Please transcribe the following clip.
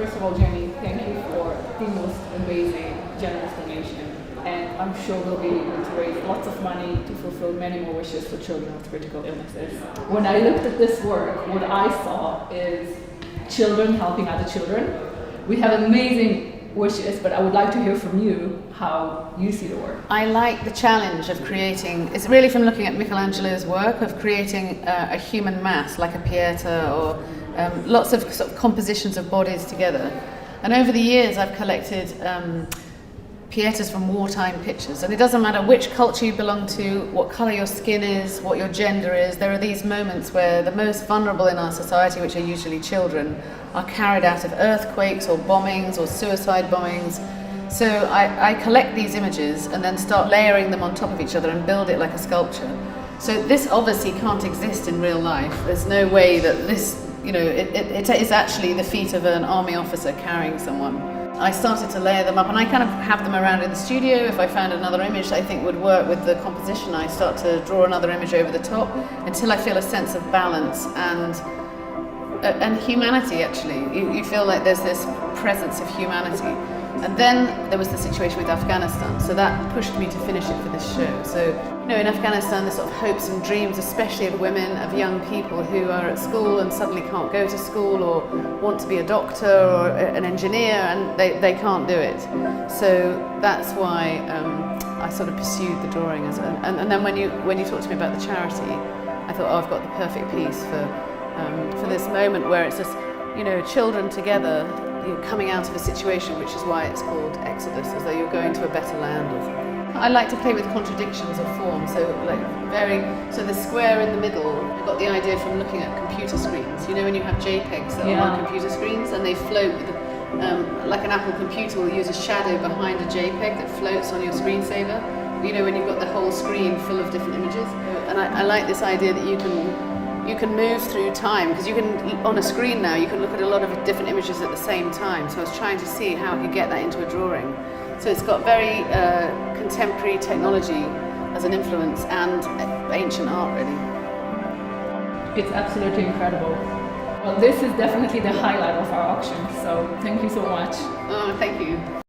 First of all, Jenny, thank you for the most amazing, generous donation. And I'm sure we'll be able to raise lots of money to fulfill many more wishes for children with critical illnesses. When I looked at this work, what I saw is children helping other children. We have amazing wishes, but I would like to hear from you how you see the work. I like the challenge of creating, it's really from looking at Michelangelo's work, of creating a human mass like a Pieta or lots of sort of compositions of bodies together. And over the years I've collected Pietas from wartime pictures, and it doesn't matter which culture you belong to, what colour your skin is, what your gender is, there are these moments where the most vulnerable in our society, which are usually children, are carried out of earthquakes or bombings or suicide bombings. So I collect these images and then start layering them on top of each other and build it like a sculpture. So this obviously can't exist in real life. There's no way that this, you know, it is actually the feat of an army officer carrying someone. I started to layer them up, and I kind of have them around in the studio. If I found another image that I think would work with the composition, I start to draw another image over the top until I feel a sense of balance and humanity, actually. You feel like there's this presence of humanity. And then there was the situation with Afghanistan, so that pushed me to finish it for this show. So, you know, in Afghanistan, there's sort of hopes and dreams, especially of women, of young people who are at school and suddenly can't go to school or want to be a doctor or an engineer, and they can't do it. So that's why I sort of pursued the drawing. And then when you talked to me about the charity, I thought, oh, I've got the perfect piece for this moment where it's just, you know, children together, you're coming out of a situation, which is why it's called Exodus, as though you're going to a better land or something. I like to play with contradictions of form, so the square in the middle, I got the idea from looking at computer screens. You know, when you have JPEGs that are on computer screens and they float with like an Apple computer will use a shadow behind a JPEG that floats on your screensaver. You know, when you've got the whole screen full of different images. And I like this idea that you can move through time, because you can, on a screen now, you can look at a lot of different images at the same time. So I was trying to see how I could get that into a drawing. So it's got very contemporary technology as an influence and ancient art, really. It's absolutely incredible. Well, this is definitely the highlight of our auction, so thank you so much. Oh, thank you.